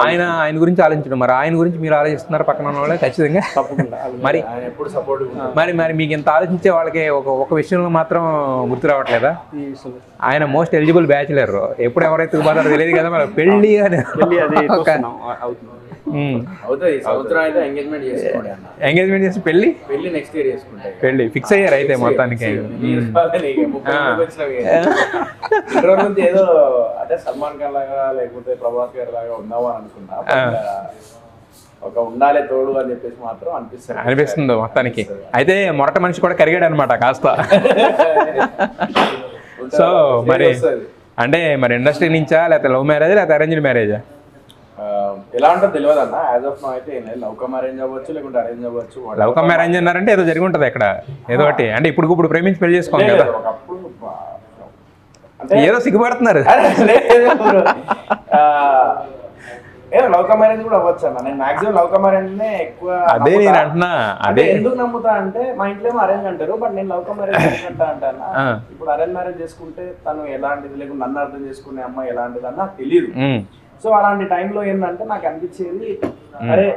ఆయన గురించి ఆలోచించడం, మరి ఆయన గురించి మీరు ఆలోచిస్తున్నారు పక్కన ఉన్న వాళ్ళే ఖచ్చితంగా. మరి ఎప్పుడు సపోర్ట్ మరి మీకు ఇంత ఆలోచించే వాళ్ళకి ఒక విషయంలో మాత్రం గుర్తు రావట్లేదా? ఆయన మోస్ట్ ఎలిజిబుల్ బ్యాచులర్. ఎప్పుడు ఎవరైతే పోతారో తెలియదు కదా, మరి పెళ్ళి అని అవుతుంది. సంవత్సరం అయితే ఎంగేజ్మెంట్ చేసి పెళ్ళి నెక్స్ట్ ఇయర్ చేసుకుంటాయి. పెళ్ళి ఫిక్స్ అయ్యారు అయితే మొత్తానికి. ఏదో అంటే సల్మాన్ ఖాన్ లాగా లేకపోతే ప్రభాస్ గారి లాగా ఉన్నావా అనుకున్నా, ఒక ఉండాలి తోడు అని చెప్పేసి మాత్రం అనిపిస్తుంది మొత్తానికి. అయితే మొరట మనిషి కూడా కరిగాడు అనమాట కాస్త. సో మరి అంటే మరి ఇండస్ట్రీ నుంచా, లేకపోతే లవ్ మ్యారేజ్, లేకపోతే అరేంజ్డ్ మ్యారేజా? ఎలా ఉంటుందో తెలియదు అన్న. యాజ్ ఆఫ్ నౌ అయితే లవ్ కమ్ అరేంజ్ అవ్వచ్చు, లేకుంటే అరేంజ్ అవ్వచ్చు. లవ్ కమ్ అరేంజ్ అన్నారంటే ఏదో జరిగి ఉంటుంది ఎక్కడ, ఏదో ఒకటి. అంటే ఇప్పుడు ప్రేమించి పెళ్లి చేసుకోండి కదా, ఏదో సిగ్గుపడుతున్నారు. లవ్ కమ్ అరేంజ్ కూడా అవ్వచ్చు అన్న. నేను మాక్సిమం లవ్ కమ్ అరేంజ్ ఎక్కువ. అదే నేను అంటున్నా. అదే ఎందుకు నమ్ముతా అంటే మా ఇంట్లో ఏమో అరేంజ్ అంటారు, బట్ నేను లవ్ కమ్ అరేంజ్ అంటా. ఇప్పుడు అరేంజ్ మ్యారేజ్ చేసుకుంటే తను ఎలాంటిది, లేకుంటే నన్ను అర్థం చేసుకునే అమ్మాయి ఎలాంటిది అని నాకు తెలియదు. సో అలాంటి టైంలో ఏంటంటే నాకు అనిపించేది, అరే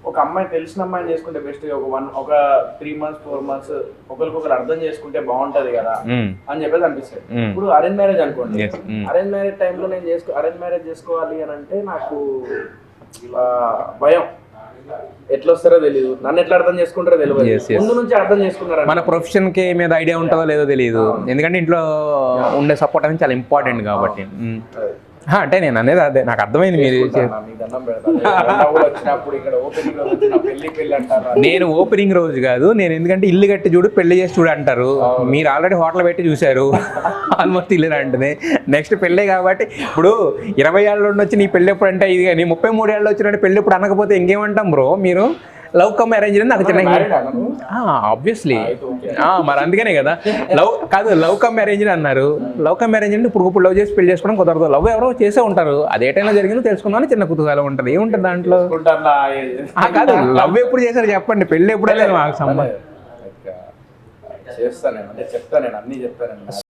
ఒక అమ్మాయి తెలిసిన అమ్మాయిని చేసుకుంటే బెస్ట్ గా ఒక 3 months 4 months ఒకరికొకరు అర్థం చేసుకుంటే బాగుంటది కదా అని చెప్పేసి అనిపిస్తుంది. ఇప్పుడు అరేంజ్ మ్యారేజ్ అనుకోండి, అరేంజ్ మ్యారేజ్ టైంలో నేను అరేంజ్ మ్యారేజ్ చేసుకోవాలి అని అంటే నాకు భయం. ఎట్లా వస్తారో తెలియదు, నన్ను ఎట్లా అర్థం చేసుకుంటారో తెలియదు. ముందు నుంచి అర్థం చేసుకున్నారు. మన ప్రొఫెషన్ కి మీద ఐడియా ఉంటుందో లేదో తెలియదు, ఎందుకంటే ఇంట్లో ఉండే సపోర్ట్ అనేది చాలా ఇంపార్టెంట్ కాబట్టి. అంటే నేను అనేది అదే, నాకు అర్థమైంది మీరు. నేను ఓపెనింగ్ రోజు కాదు, నేను ఎందుకంటే ఇల్లు కట్టి చూడు పెళ్లి చేసి చూడు అంటారు. మీరు ఆల్రెడీ హోటల్ పెట్టి చూశారు, ఆల్మోస్ట్ ఇల్లు అంటే నెక్స్ట్ పెళ్ళే కాబట్టి. ఇప్పుడు 20 ఏళ్ళ నుండి వచ్చి నీ పెళ్ళి ఎప్పుడు అంటే ఇది, కానీ 33 ఏళ్ళు వచ్చినట్టు పెళ్ళి ఎప్పుడు అనకపోతే ఇంకేమంటాం బ్రో. మీరు లవ్ కమ్ అరేంజ్ అని నాకు చిన్న ఆబ్వియస్లీ మరి అందుకనే కదా లవ్ కమ్ అరేంజ్ అన్నారు. లవ్ కమ్ అరేంజ్ అంటే ఇప్పుడు లవ్ చేసి పెళ్లి చేసుకోవడం కుదరదు. లవ్ ఎవరో చేసే ఉంటారు, అది ఏ టైంలో జరిగిందో తెలుసుకుందామని చిన్న కుతూహలం ఉంటుంది. ఏముంటుంది దాంట్లో? కాదు, లవ్ ఎప్పుడు చేశారు చెప్పండి, పెళ్ళి ఎప్పుడైనా మాకు సంబంధం. చెప్తాను అన్ని చెప్తాను.